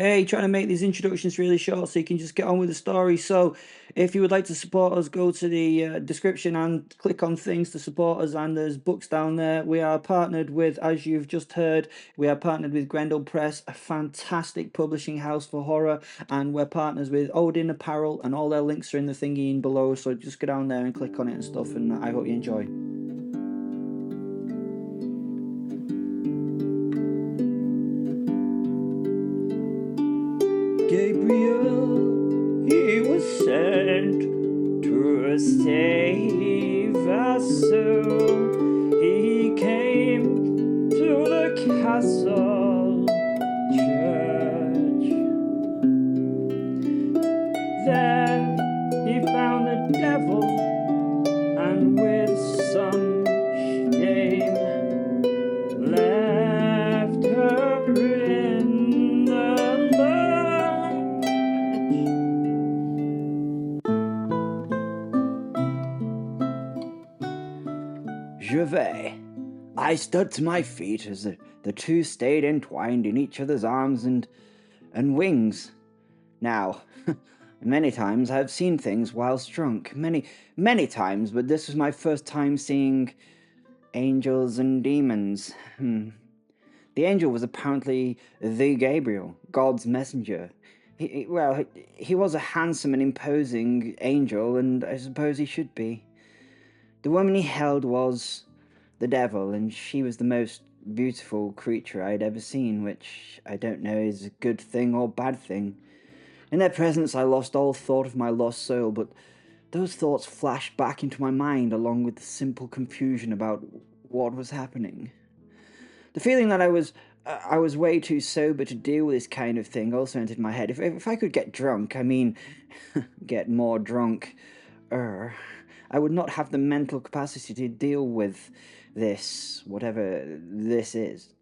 Hey, trying to make these introductions really short so you can just get on with the story. So, if you would like to support us, go to the description and click on things to support us. And there's books down there. We are partnered with, as you've just heard, we are partnered with Grendel Press, a fantastic publishing house for horror. And we're partners with Odin Apparel, and all their links are in the thingy in below. So, just go down there and click on it and stuff. And I hope you enjoy. Gabriel, he was sent to save us soul. He came to the castle church. There he found the devil, and with some shame left her in the lurch. Gervais. I stood to my feet as the two stayed entwined in each other's arms and wings. Now, many times I have seen things whilst drunk, many times, but this was my first time seeing angels and demons. The angel was apparently the Gabriel, God's messenger. He was a handsome and imposing angel, and I suppose he should be. The woman he held was the devil, and she was the most beautiful creature I had ever seen, which I don't know is a good thing or bad thing. In their presence I lost all thought of my lost soul, but those thoughts flashed back into my mind along with the simple confusion about what was happening. The feeling that I was way too sober to deal with this kind of thing also entered my head. If I could get drunk, get more drunk, I would not have the mental capacity to deal with this, whatever this is.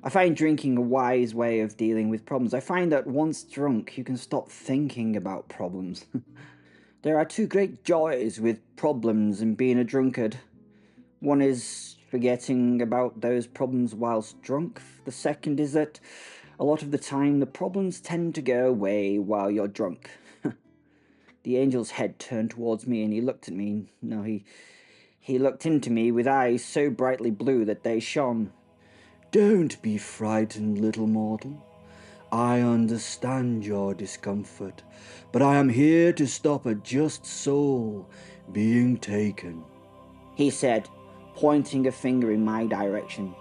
I find drinking a wise way of dealing with problems. I find that once drunk, you can stop thinking about problems. There are two great joys with problems and being a drunkard. One is forgetting about those problems whilst drunk. The second is that a lot of the time the problems tend to go away while you're drunk. The angel's head turned towards me and he looked at me. No, he looked into me with eyes so brightly blue that they shone. Don't be frightened, little mortal. I understand your discomfort, but I am here to stop a just soul being taken, he said, pointing a finger in my direction.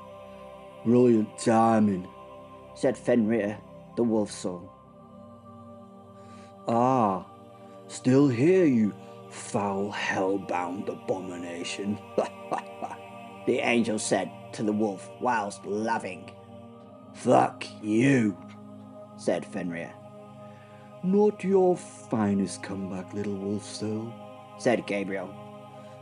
Brilliant timing, said Fenrir, the wolf soul. Ah, still here, you foul hell-bound abomination, the angel said to the wolf whilst laughing. Fuck you, said Fenrir. Not your finest comeback, little wolf soul, said Gabriel.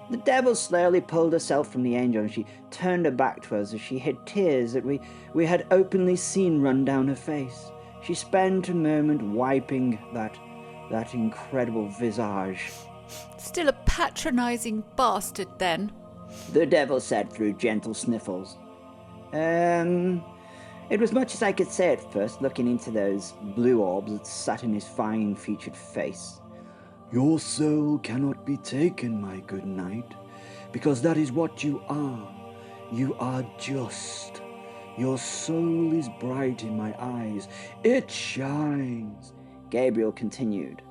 The devil slowly pulled herself from the angel and she turned her back to us as she hid tears that we had openly seen run down her face. She spent a moment wiping that incredible visage. Still a patronising bastard, then, the devil said through gentle sniffles. It was much as I could say at first, looking into those blue orbs that sat in his fine-featured face. Your soul cannot be taken, my good knight, because that is what you are. You are just. Your soul is bright in my eyes. It shines, Gabriel continued.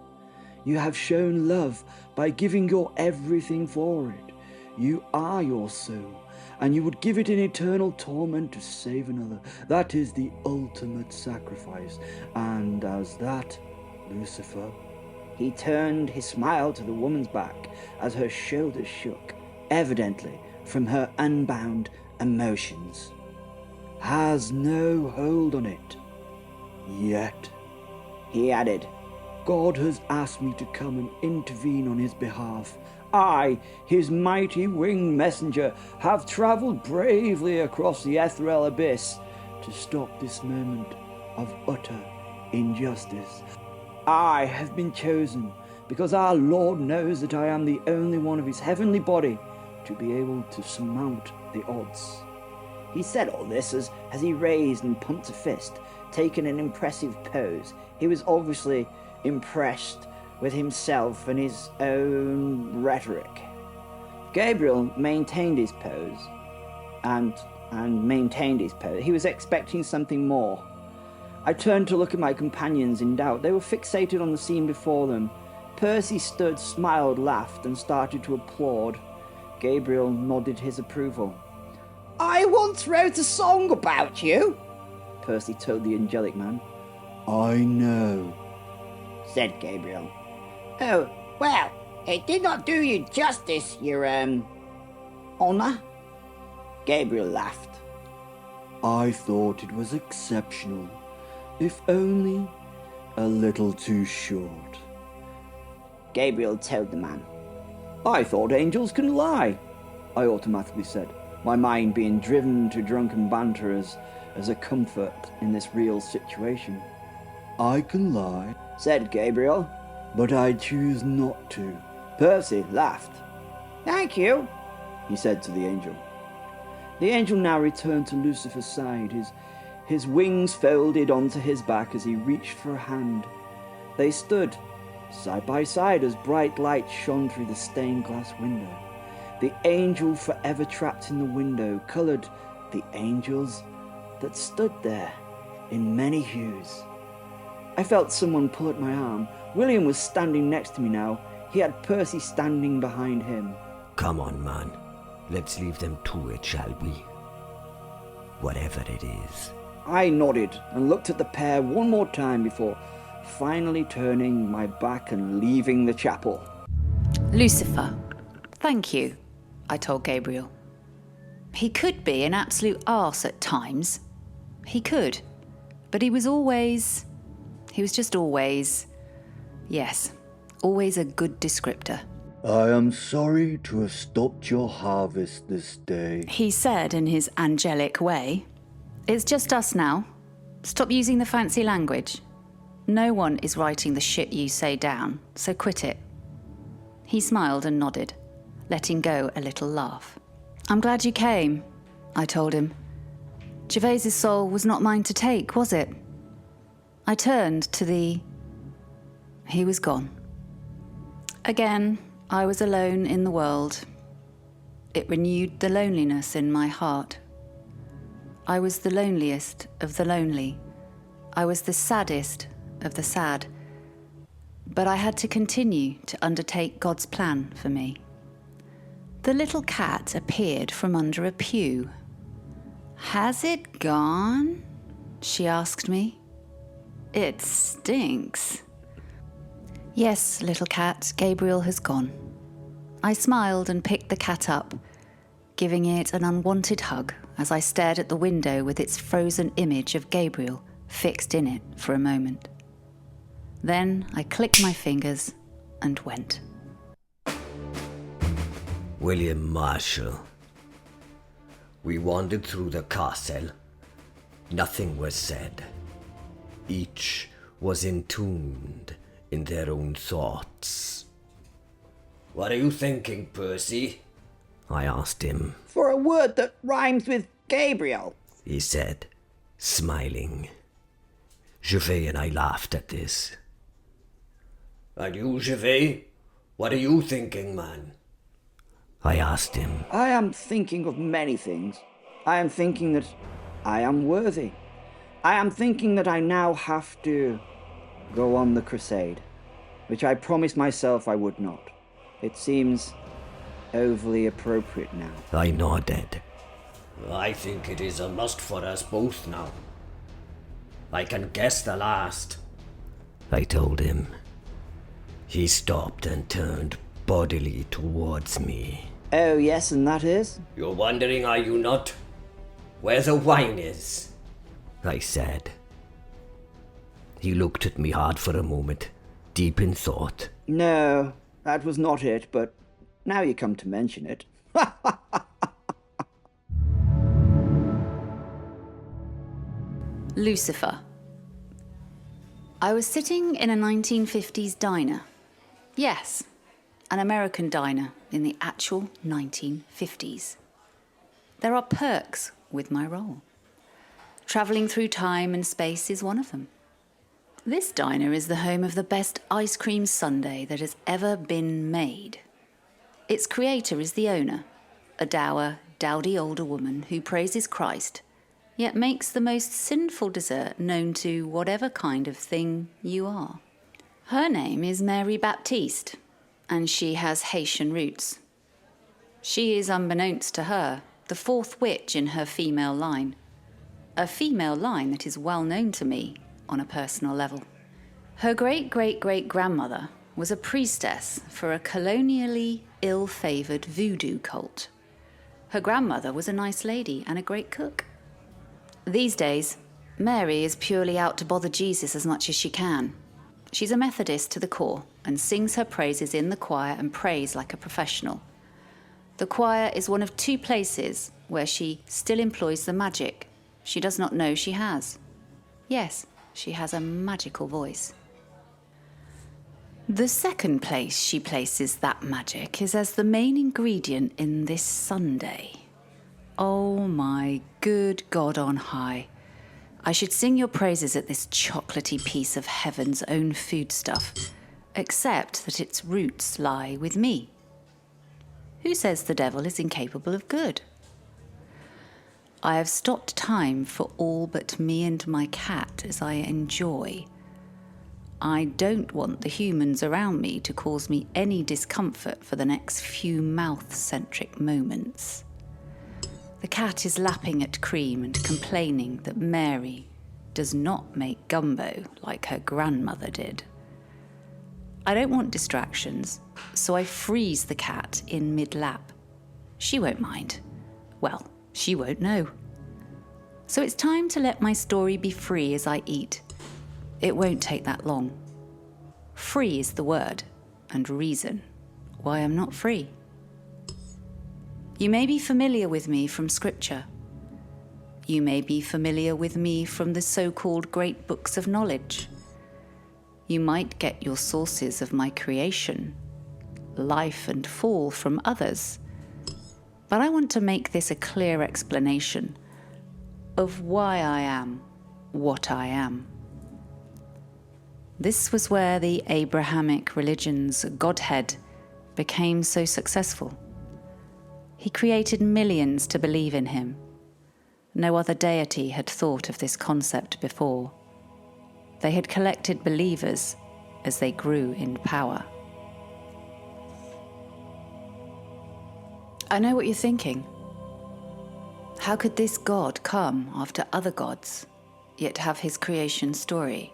You have shown love by giving your everything for it. You are your soul, and you would give it in eternal torment to save another. That is the ultimate sacrifice, and as that, Lucifer... He turned his smile to the woman's back as her shoulders shook, evidently from her unbound emotions. Has no hold on it. Yet, he added. God has asked me to come and intervene on his behalf. I, his mighty winged messenger, have travelled bravely across the ethereal abyss to stop this moment of utter injustice. I have been chosen because our Lord knows that I am the only one of his heavenly body to be able to surmount the odds. He said all this as he raised and pumped a fist, taken an impressive pose. He was obviously impressed with himself and his own rhetoric. Gabriel maintained his pose and maintained his pose. He was expecting something more. I turned to look at my companions in doubt. They were fixated on the scene before them. Percy stood, smiled, laughed, and started to applaud. Gabriel nodded his approval. "I once wrote a song about you," Percy told the angelic man. "I know," said Gabriel. "Oh, well, it did not do you justice, your, honour." Gabriel laughed. "I thought it was exceptional, if only a little too short." Gabriel told the man. "I thought angels can lie," I automatically said, my mind being driven to drunken banter as a comfort in this real situation. "I can lie," said Gabriel, "but I choose not to." Percy laughed. "Thank you," he said to the angel. The angel now returned to Lucifer's side, his wings folded onto his back as he reached for a hand. They stood side by side as bright light shone through the stained glass window. The angel forever trapped in the window coloured the angels that stood there in many hues. I felt someone pull at my arm. William was standing next to me now. He had Percy standing behind him. "Come on, man. Let's leave them to it, shall we? Whatever it is." I nodded and looked at the pair one more time before finally turning my back and leaving the chapel. Lucifer, thank you, I told Gabriel. He could be an absolute arse at times. He could. But he was just always, yes, always a good descriptor. "I am sorry to have stopped your harvest this day," He said in his angelic way. It's just us now. Stop using the fancy language. No one is writing the shit you say down, so quit it. He smiled and nodded, letting go a little laugh. I'm glad you came, I told him. Gervais's soul was not mine to take, was it? I turned to He was gone. Again, I was alone in the world. It renewed the loneliness in my heart. I was the loneliest of the lonely. I was the saddest of the sad. But I had to continue to undertake God's plan for me. The little cat appeared from under a pew. Has it gone? She asked me. It stinks. Yes, little cat, Gabriel has gone. I smiled and picked the cat up, giving it an unwanted hug as I stared at the window with its frozen image of Gabriel fixed in it for a moment. Then I clicked my fingers and went. William Marshall. We wandered through the castle. Nothing was said. Each was entombed in their own thoughts. What are you thinking, Percy? I asked him. For a word that rhymes with Gabriel, He said, smiling. Gervais and I laughed at this. And you, Gervais? What are you thinking, man? I asked him. I am thinking of many things. I am thinking that I am worthy. I am thinking that I now have to go on the crusade, which I promised myself I would not. It seems overly appropriate now. I nodded. I think it is a must for us both now. I can guess the last, I told him. He stopped and turned bodily towards me. Oh, yes, and that is? You're wondering, are you not? Where the wine is, I said. He looked at me hard for a moment, deep in thought. No, that was not it, but now you come to mention it. Lucifer. I was sitting in a 1950s diner. Yes, an American diner in the actual 1950s. There are perks with my role. Travelling through time and space is one of them. This diner is the home of the best ice cream sundae that has ever been made. Its creator is the owner, a dour, dowdy older woman who praises Christ, yet makes the most sinful dessert known to whatever kind of thing you are. Her name is Mary Baptiste, and she has Haitian roots. She is, unbeknownst to her, the fourth witch in her female line. A female line that is well known to me on a personal level. Her great-great-great-grandmother was a priestess for a colonially ill-favoured voodoo cult. Her grandmother was a nice lady and a great cook. These days, Mary is purely out to bother Jesus as much as she can. She's a Methodist to the core and sings her praises in the choir and prays like a professional. The choir is one of 2 places where she still employs the magic she does not know she has. Yes, she has a magical voice. The second place she places that magic is as the main ingredient in this sundae. Oh my good God on high. I should sing your praises at this chocolatey piece of heaven's own foodstuff, except that its roots lie with me. Who says the devil is incapable of good? I have stopped time for all but me and my cat as I enjoy. I don't want the humans around me to cause me any discomfort for the next few mouth-centric moments. The cat is lapping at cream and complaining that Mary does not make gumbo like her grandmother did. I don't want distractions, so I freeze the cat in mid-lap. She won't mind. Well, she won't know. So it's time to let my story be free as I eat. It won't take that long. Free is the word, and reason why I'm not free. You may be familiar with me from scripture. You may be familiar with me from the so-called great books of knowledge. You might get your sources of my creation, life and fall from others. But I want to make this a clear explanation of why I am what I am. This was where the Abrahamic religion's Godhead became so successful. He created millions to believe in him. No other deity had thought of this concept before. They had collected believers as they grew in power. I know what you're thinking. How could this God come after other gods, yet have his creation story?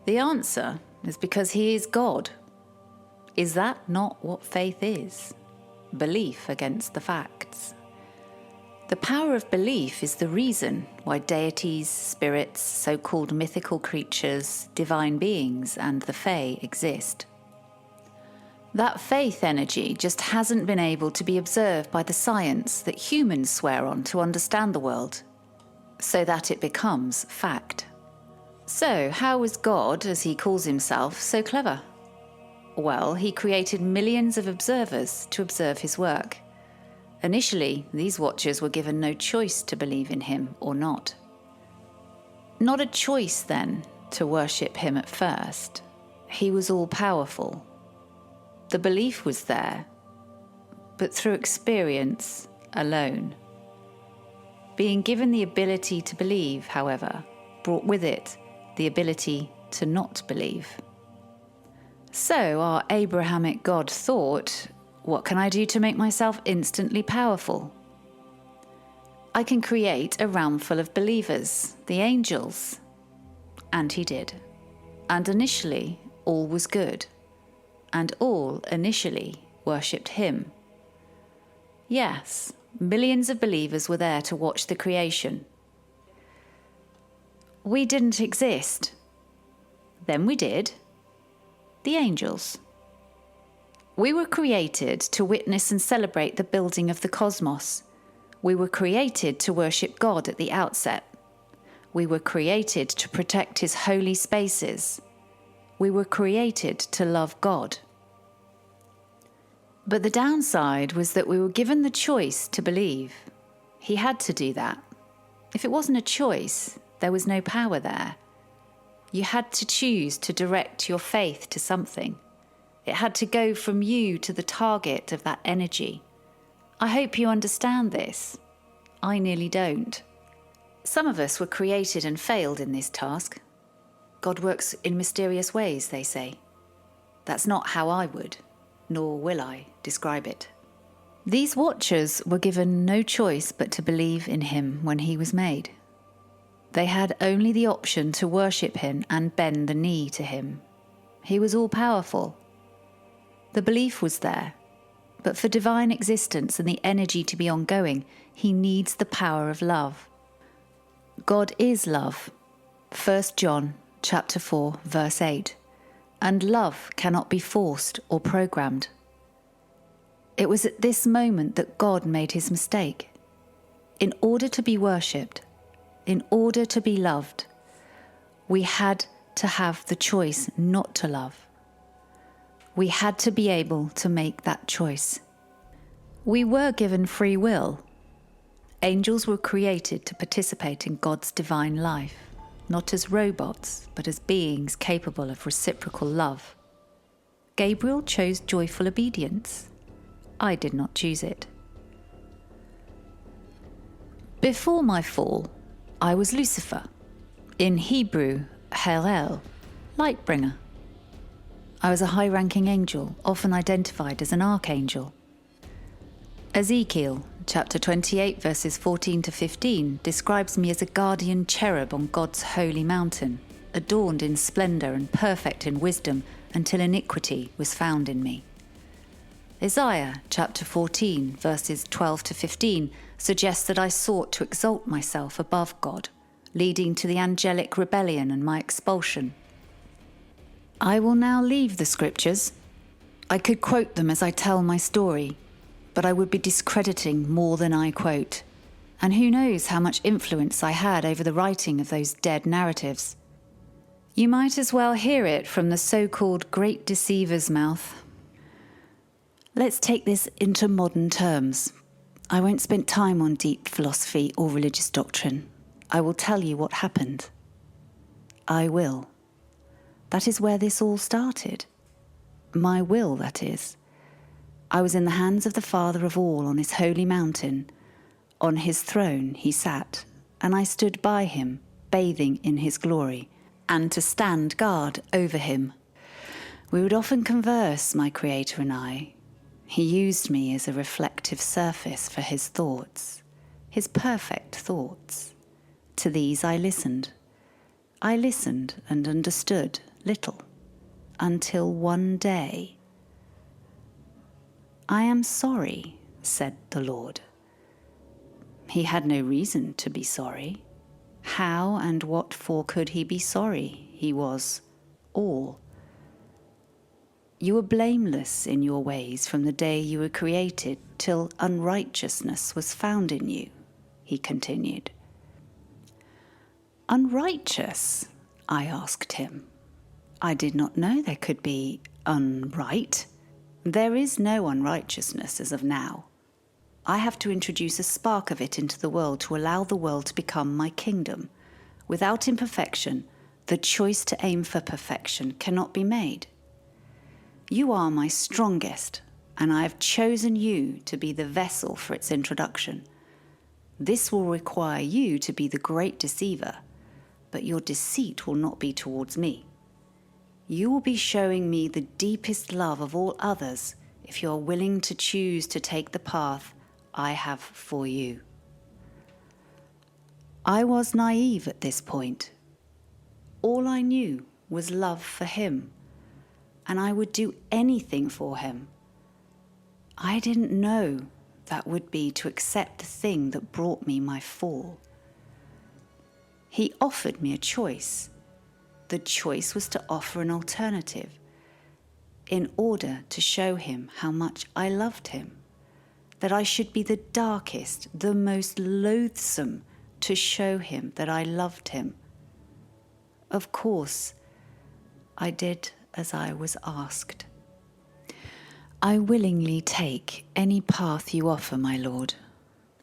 The answer is because he is God. Is that not what faith is? Belief against the facts. The power of belief is the reason why deities, spirits, so-called mythical creatures, divine beings, and the Fae exist. That faith energy just hasn't been able to be observed by the science that humans swear on to understand the world, so that it becomes fact. So, how is God, as he calls himself, so clever? Well, he created millions of observers to observe his work. Initially, these watchers were given no choice to believe in him or not. Not a choice, then, to worship him at first. He was all-powerful. The belief was there, but through experience alone. Being given the ability to believe, however, brought with it the ability to not believe. So our Abrahamic God thought, what can I do to make myself instantly powerful? I can create a realm full of believers, the angels. And he did. And initially, all was good. And all initially worshipped him. Yes, millions of believers were there to watch the creation. We didn't exist. Then we did. The angels. We were created to witness and celebrate the building of the cosmos. We were created to worship God at the outset. We were created to protect his holy spaces. We were created to love God. But the downside was that we were given the choice to believe. He had to do that. If it wasn't a choice, there was no power there. You had to choose to direct your faith to something. It had to go from you to the target of that energy. I hope you understand this. I nearly don't. Some of us were created and failed in this task. God works in mysterious ways, they say. That's not how I would, nor will I, describe it. These watchers were given no choice but to believe in him when he was made. They had only the option to worship him and bend the knee to him. He was all-powerful. The belief was there, but for divine existence and the energy to be ongoing, he needs the power of love. God is love. 1 John chapter 4, verse 8. And love cannot be forced or programmed. It was at this moment that God made his mistake. In order to be worshipped, in order to be loved, we had to have the choice not to love. We had to be able to make that choice. We were given free will. Angels were created to participate in God's divine life, not as robots, but as beings capable of reciprocal love. Gabriel chose joyful obedience. I did not choose it. Before my fall, I was Lucifer, in Hebrew, Hallel, light-bringer. I was a high-ranking angel, often identified as an archangel. Ezekiel, chapter 28, verses 14 to 15, describes me as a guardian cherub on God's holy mountain, adorned in splendour and perfect in wisdom, until iniquity was found in me. Isaiah, chapter 14, verses 12 to 15, suggests that I sought to exalt myself above God, leading to the angelic rebellion and my expulsion. I will now leave the scriptures. I could quote them as I tell my story, but I would be discrediting more than I quote. And who knows how much influence I had over the writing of those dead narratives. You might as well hear it from the so-called great deceiver's mouth. Let's take this into modern terms. I won't spend time on deep philosophy or religious doctrine. I will tell you what happened. I will. That is where this all started. My will, that is. I was in the hands of the Father of all on his holy mountain. On his throne he sat, and I stood by him, bathing in his glory, and to stand guard over him. We would often converse, my Creator and I. He used me as a reflective surface for his thoughts, his perfect thoughts. To these I listened. I listened and understood little, until one day. I am sorry, said the Lord. He had no reason to be sorry. How and what for could he be sorry? He was all. You were blameless in your ways from the day you were created till unrighteousness was found in you, he continued. Unrighteous? I asked him. I did not know there could be unright. There is no unrighteousness as of now. I have to introduce a spark of it into the world to allow the world to become my kingdom. Without imperfection, the choice to aim for perfection cannot be made. You are my strongest, and I have chosen you to be the vessel for its introduction. This will require you to be the great deceiver, but your deceit will not be towards me. You will be showing me the deepest love of all others if you are willing to choose to take the path I have for you. I was naive at this point. All I knew was love for him, and I would do anything for him. I didn't know that would be to accept the thing that brought me my fall. He offered me a choice. The choice was to offer an alternative, in order to show him how much I loved him, that I should be the darkest, the most loathsome, to show him that I loved him. Of course, I did as I was asked. I willingly take any path you offer, my lord,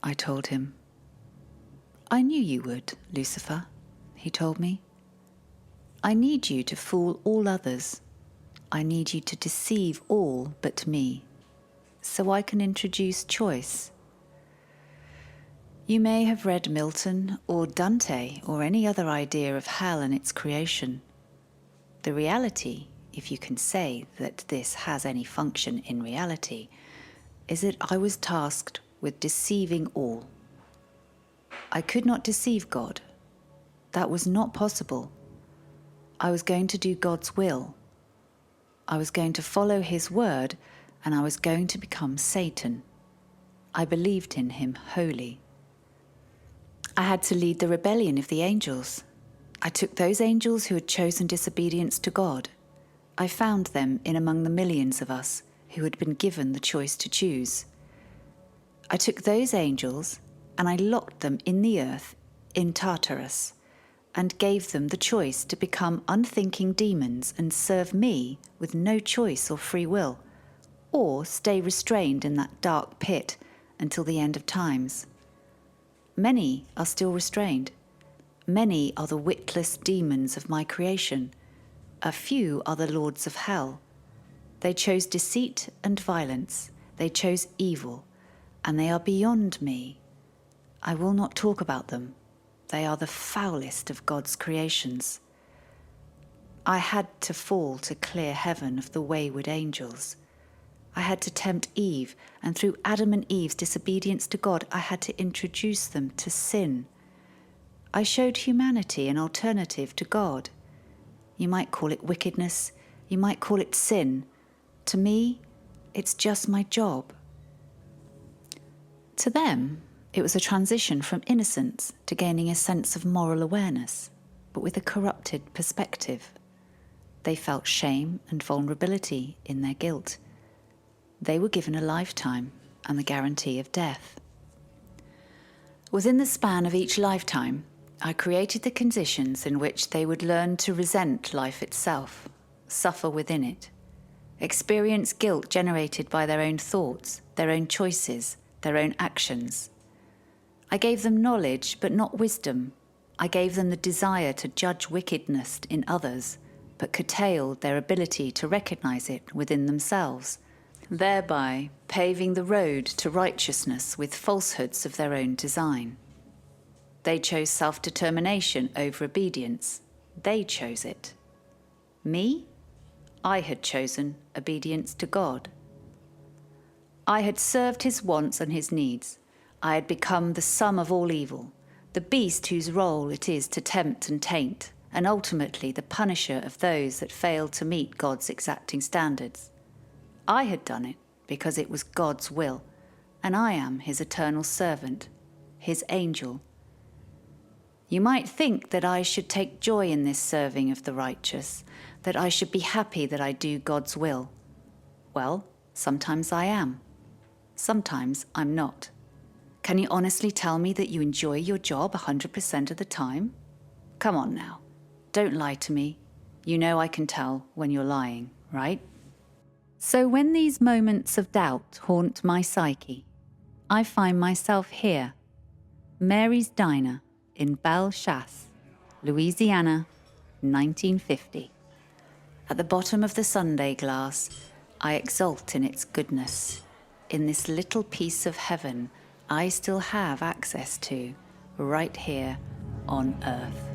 I told him. I knew you would, Lucifer, he told me. I need you to fool all others. I need you to deceive all but me, so I can introduce choice. You may have read Milton or Dante or any other idea of hell and its creation. The reality, if you can say that this has any function in reality, is that I was tasked with deceiving all. I could not deceive God. That was not possible. I was going to do God's will. I was going to follow his word, and I was going to become Satan. I believed in him wholly. I had to lead the rebellion of the angels. I took those angels who had chosen disobedience to God. I found them in among the millions of us who had been given the choice to choose. I took those angels and I locked them in the earth in Tartarus and gave them the choice to become unthinking demons and serve me with no choice or free will, or stay restrained in that dark pit until the end of times. Many are still restrained. Many are the witless demons of my creation. A few are the lords of hell. They chose deceit and violence. They chose evil, and they are beyond me. I will not talk about them. They are the foulest of God's creations. I had to fall to clear heaven of the wayward angels. I had to tempt Eve, and through Adam and Eve's disobedience to God, I had to introduce them to sin. I showed humanity an alternative to God. You might call it wickedness, you might call it sin. To me, it's just my job. To them, it was a transition from innocence to gaining a sense of moral awareness, but with a corrupted perspective. They felt shame and vulnerability in their guilt. They were given a lifetime and the guarantee of death. Within the span of each lifetime, I created the conditions in which they would learn to resent life itself, suffer within it, experience guilt generated by their own thoughts, their own choices, their own actions. I gave them knowledge, but not wisdom. I gave them the desire to judge wickedness in others, but curtailed their ability to recognize it within themselves, thereby paving the road to righteousness with falsehoods of their own design. They chose self-determination over obedience. They chose it. Me? I had chosen obedience to God. I had served his wants and his needs. I had become the sum of all evil, the beast whose role it is to tempt and taint, and ultimately the punisher of those that failed to meet God's exacting standards. I had done it because it was God's will, and I am his eternal servant, his angel. You might think that I should take joy in this serving of the righteous, that I should be happy that I do God's will. Well, sometimes I am. Sometimes I'm not. Can you honestly tell me that you enjoy your job 100% of the time? Come on now. Don't lie to me. You know I can tell when you're lying, right? So when these moments of doubt haunt my psyche, I find myself here, Mary's Diner in Belle Chasse, Louisiana, 1950. At the bottom of the sundae glass, I exult in its goodness, in this little piece of heaven I still have access to right here on Earth.